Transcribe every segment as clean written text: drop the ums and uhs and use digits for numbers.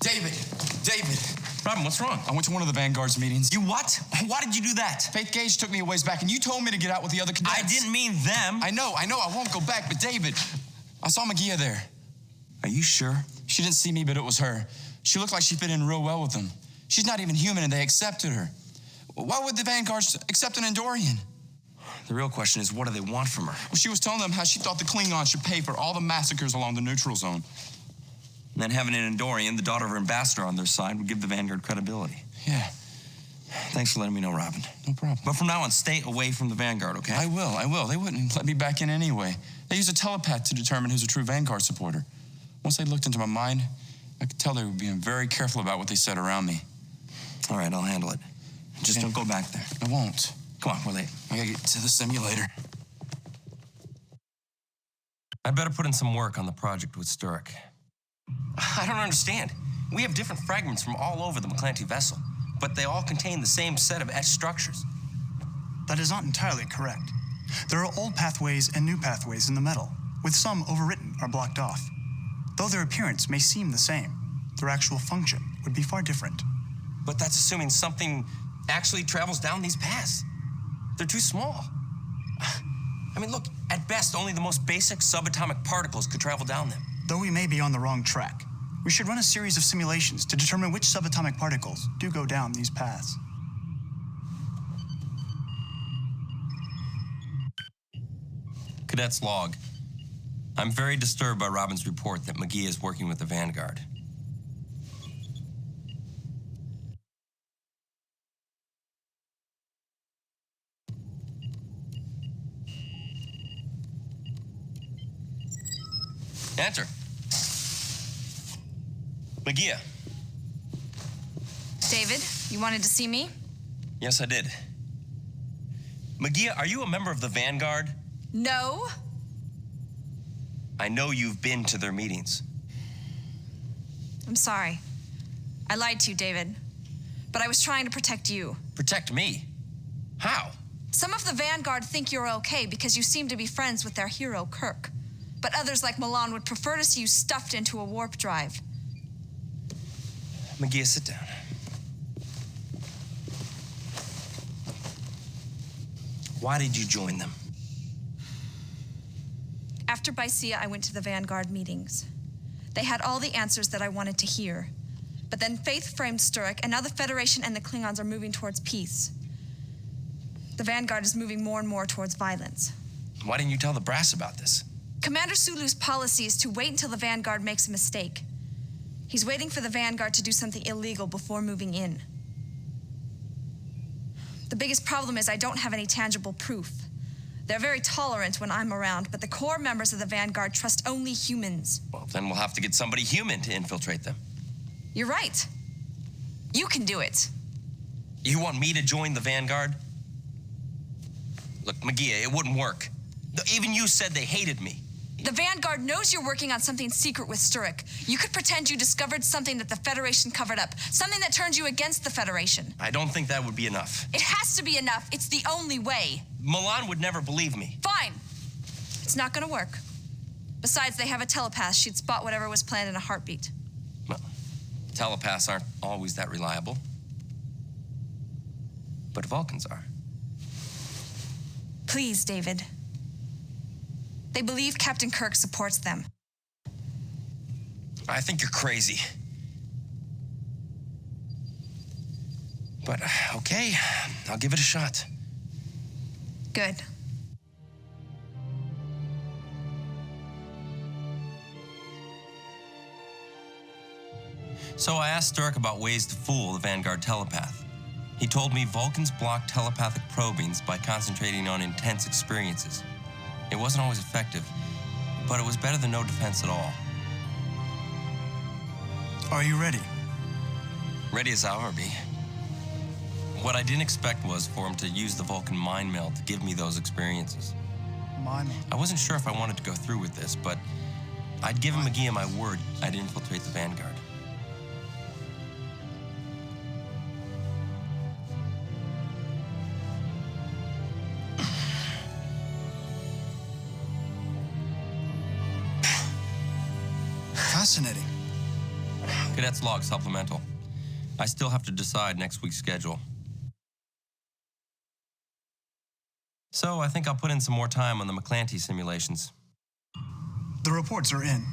David! Robin, what's wrong? I went to one of the Vanguard's meetings. You what? Why did you do that? Faith Gage took me a ways back, and you told me to get out with the other cadets. I didn't mean them. I know, I won't go back, but David, I saw Magia there. Are you sure? She didn't see me, but it was her. She looked like she fit in real well with them. She's not even human, and they accepted her. Why would the Vanguards accept an Andorian? The real question is, what do they want from her? Well, she was telling them how she thought the Klingons should pay for all the massacres along the neutral zone. And then having an Andorian, the daughter of her ambassador, on their side would give the Vanguard credibility. Yeah. Thanks for letting me know, Robin. No problem. But from now on, stay away from the Vanguard, okay? I will. They wouldn't let me back in anyway. They use a telepath to determine who's a true Vanguard supporter. Once they looked into my mind, I could tell they were being very careful about what they said around me. All right, I'll handle it. Just don't go back there. I won't. Come on, we're late. I gotta get to the simulator. I better put in some work on the project with Sturek. I don't understand. We have different fragments from all over the McClanty vessel, but they all contain the same set of etched structures. That is not entirely correct. There are old pathways and new pathways in the metal, with some overwritten or blocked off. Though their appearance may seem the same, their actual function would be far different. But that's assuming something actually travels down these paths. They're too small. I mean, look, at best, only the most basic subatomic particles could travel down them. Though we may be on the wrong track, we should run a series of simulations to determine which subatomic particles do go down these paths. Cadet's log. I'm very disturbed by Robin's report that McGee is working with the Vanguard. Enter. Magia. David, you wanted to see me? Yes, I did. Magia, are you a member of the Vanguard? No. I know you've been to their meetings. I'm sorry. I lied to you, David. But I was trying to protect you. Protect me? How? Some of the Vanguard think you're okay because you seem to be friends with their hero, Kirk. But others like Milan would prefer to see you stuffed into a warp drive. Magia, sit down. Why did you join them? After Bicea, I went to the Vanguard meetings. They had all the answers that I wanted to hear. But then Faith framed Sturek, and now the Federation and the Klingons are moving towards peace. The Vanguard is moving more and more towards violence. Why didn't you tell the brass about this? Commander Sulu's policy is to wait until the Vanguard makes a mistake. He's waiting for the Vanguard to do something illegal before moving in. The biggest problem is I don't have any tangible proof. They're very tolerant when I'm around, but the core members of the Vanguard trust only humans. Well, then we'll have to get somebody human to infiltrate them. You're right. You can do it. You want me to join the Vanguard? Look, Magia, it wouldn't work. Even you said they hated me. The Vanguard knows you're working on something secret with Sturek. You could pretend you discovered something that the Federation covered up, something that turns you against the Federation. I don't think that would be enough. It has to be enough. It's the only way. Milan would never believe me. Fine. It's not gonna work. Besides, they have a telepath. She'd spot whatever was planned in a heartbeat. Well, telepaths aren't always that reliable. But Vulcans are. Please, David. They believe Captain Kirk supports them. I think you're crazy. But, okay, I'll give it a shot. Good. So I asked Sturek about ways to fool the Vanguard telepath. He told me Vulcans block telepathic probings by concentrating on intense experiences. It wasn't always effective, but it was better than no defense at all. Are you ready? Ready as I'll ever be. What I didn't expect was for him to use the Vulcan mind meld to give me those experiences. I wasn't sure if I wanted to go through with this, but I'd given Magia my word I'd infiltrate the Vanguard. Fascinating. Cadet's log supplemental. I still have to decide next week's schedule. So I think I'll put in some more time on the McClanty simulations. The reports are in.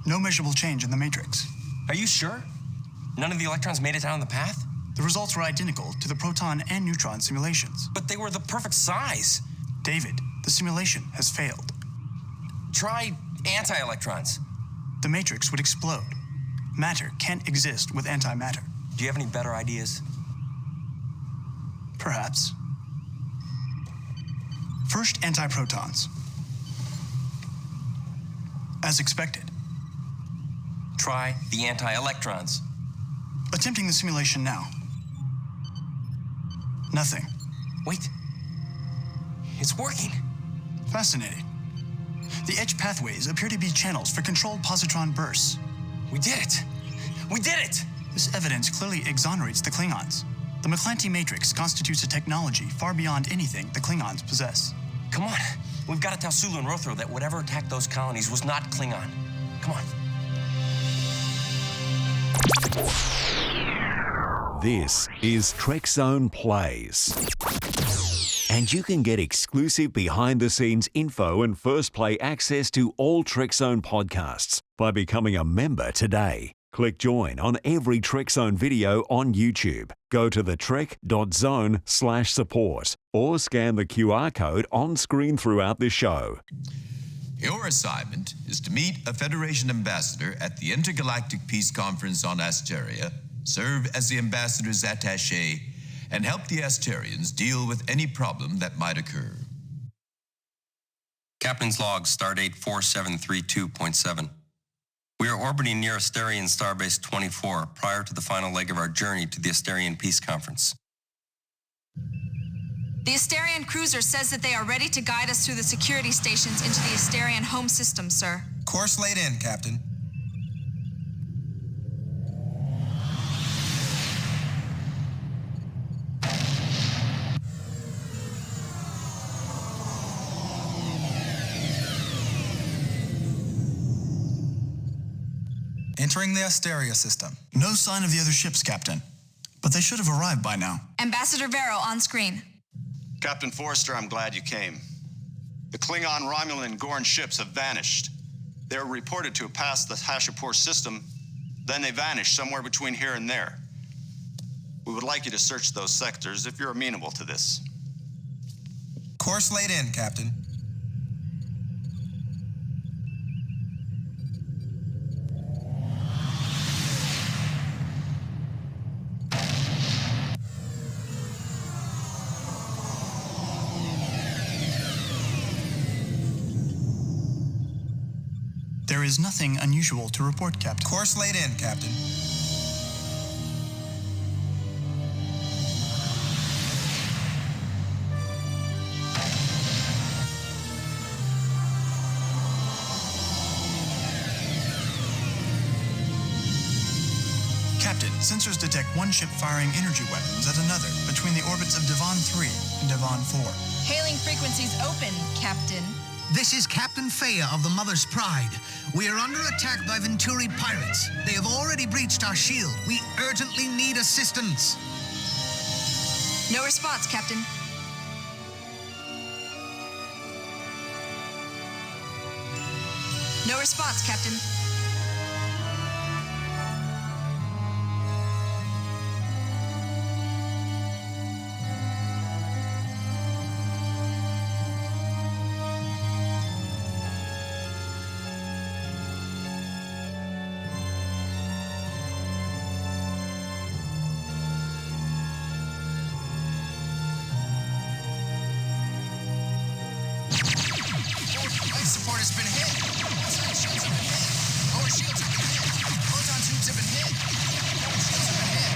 No measurable change in the matrix. Are you sure? None of the electrons made it down the path? The results were identical to the proton and neutron simulations. But they were the perfect size. David, the simulation has failed. Try anti-electrons. The matrix would explode. Matter can't exist with antimatter. Do you have any better ideas? Perhaps. First, antiprotons. As expected. Try the anti-electrons. Attempting the simulation now. Nothing. Wait. It's working. Fascinating. The edge pathways appear to be channels for controlled positron bursts. We did it! We did it! This evidence clearly exonerates the Klingons. The McClanty matrix constitutes a technology far beyond anything the Klingons possess. Come on. We've got to tell Sulu and Rothro that whatever attacked those colonies was not Klingon. Come on. This is Trekzone Plays. And you can get exclusive behind-the-scenes info and first-play access to all Trekzone podcasts by becoming a member today. Click join on every Trekzone video on YouTube. Go to the trek.zone/support or scan the QR code on screen throughout the show. Your assignment is to meet a Federation ambassador at the Intergalactic Peace Conference on Asteria, serve as the ambassador's attaché, and help the Asterians deal with any problem that might occur. Captain's log, stardate 4732.7. We are orbiting near Asterian Starbase 24 prior to the final leg of our journey to the Asterian Peace Conference. The Asterian cruiser says that they are ready to guide us through the security stations into the Asterian home system, sir. Course laid in, Captain. Entering the Asteria system. No sign of the other ships, Captain. But they should have arrived by now. Ambassador Vero on screen. Captain Forrester, I'm glad you came. The Klingon, Romulan, and Gorn ships have vanished. They were reported to have passed the Hashipur system, then they vanished somewhere between here and there. We would like you to search those sectors if you're amenable to this. Course laid in, Captain. There is nothing unusual to report, Captain. Course laid in, Captain. Captain, sensors detect one ship firing energy weapons at another between the orbits of Devon 3 and Devon 4. Hailing frequencies open, Captain. This is Captain Faya of the Mother's Pride. We are under attack by Venturi pirates. They have already breached our shield. We urgently need assistance. No response, Captain. No response, Captain. Life support has been hit. Outside shields have been hit. Lower shields have been hit. Photon tubes have been hit. Lower shields have been hit.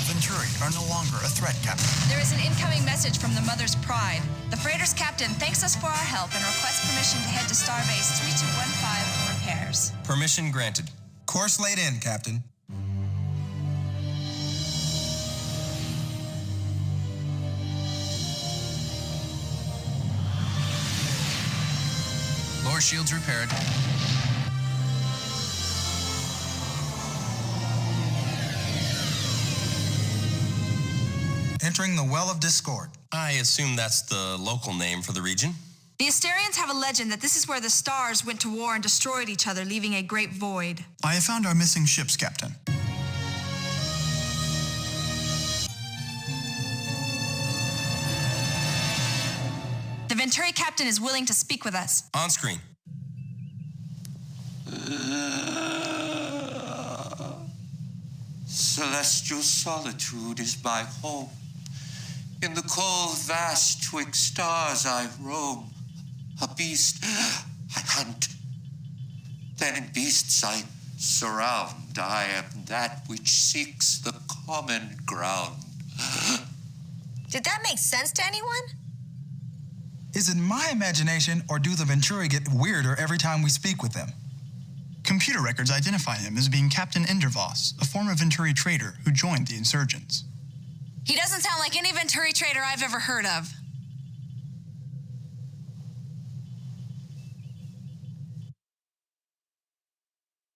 Venturi are no longer a threat, Captain. There is an incoming message from the Mother's Pride. The freighter's captain thanks us for our help and requests permission to head to Starbase 3215 for repairs. Permission granted. Course laid in, Captain. Lower shields repaired. entering the Well of Discord. I assume that's the local name for the region. The Asterians have a legend that this is where the stars went to war and destroyed each other, leaving a great void. I have found our missing ships, Captain. The Venturi captain is willing to speak with us. On screen. Celestial solitude is my home. In the cold vast twixt stars I roam. A beast I hunt. Then in beasts I surround. I am that which seeks the common ground. Did that make sense to anyone? Is it my imagination, or do the Venturi get weirder every time we speak with them? Computer records identify him as being Captain Endervoss, a former Venturi trader who joined the insurgents. He doesn't sound like any Venturi trader I've ever heard of.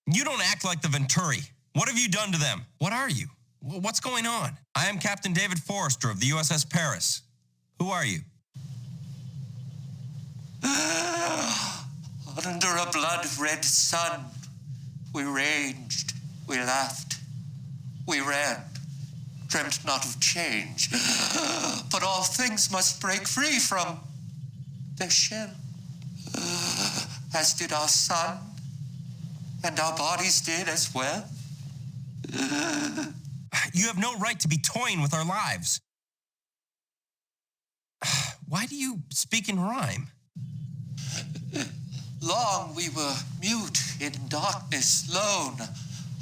You don't act like the Venturi. What have you done to them? What are you? What's going on? I am Captain David Forrester of the USS Paris. Who are you? Under a blood-red sun, we ranged, we laughed, we ran, dreamt not of change. But all things must break free from their shell, as did our sun, and our bodies did as well. You have no right to be toying with our lives. Why do you speak in rhyme? Long we were mute in darkness, lone.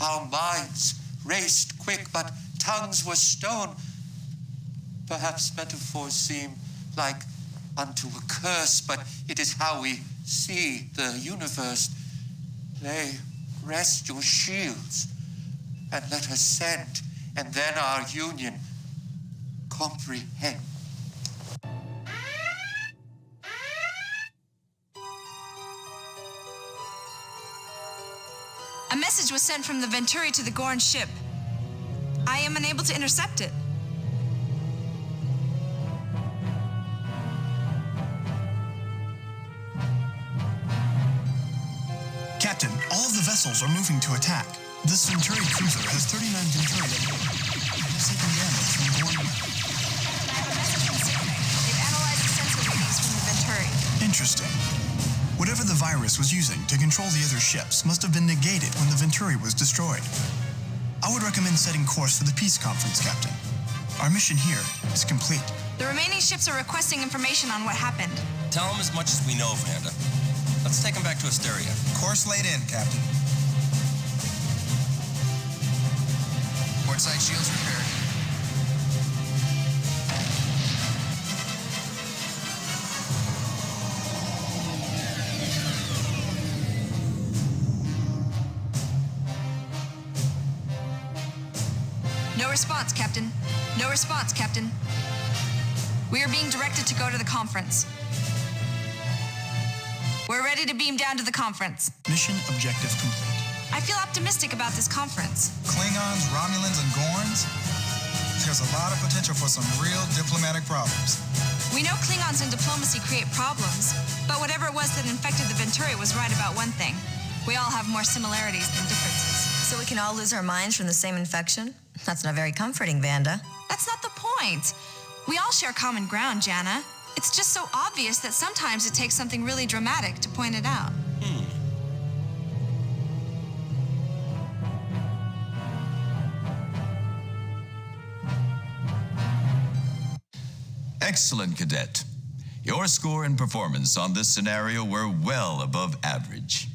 Our minds raced quick, but tongues were stone. Perhaps metaphors seem like unto a curse, but it is how we see the universe. Lay, rest your shields, and let us send, and then our union comprehend. A message was sent from the Venturi to the Gorn ship. I am unable to intercept it. Captain, all of the vessels are moving to attack. This Venturi cruiser has 39 Venturi at board. It has taken damage from Gorn. I have a message from Signal. They've analyzed the sensor readings from the Venturi. Interesting. Whatever the virus was using to control the other ships must have been negated when the Venturi was destroyed. I would recommend setting course for the peace conference, Captain. Our mission here is complete. The remaining ships are requesting information on what happened. Tell them as much as we know, Vanda. Let's take them back to Asteria. Course laid in, Captain. Portside shields repaired. No response, Captain. No response, Captain. We are being directed to go to the conference. We're ready to beam down to the conference. Mission objective complete. I feel optimistic about this conference. Klingons, Romulans, and Gorns? There's a lot of potential for some real diplomatic problems. We know Klingons and diplomacy create problems, but whatever it was that infected the Venturi was right about one thing. We all have more similarities than differences. So we can all lose our minds from the same infection? That's not very comforting, Vanda. That's not the point. We all share common ground, Jana. It's just so obvious that sometimes it takes something really dramatic to point it out. Excellent, Cadet. Your score and performance on this scenario were well above average.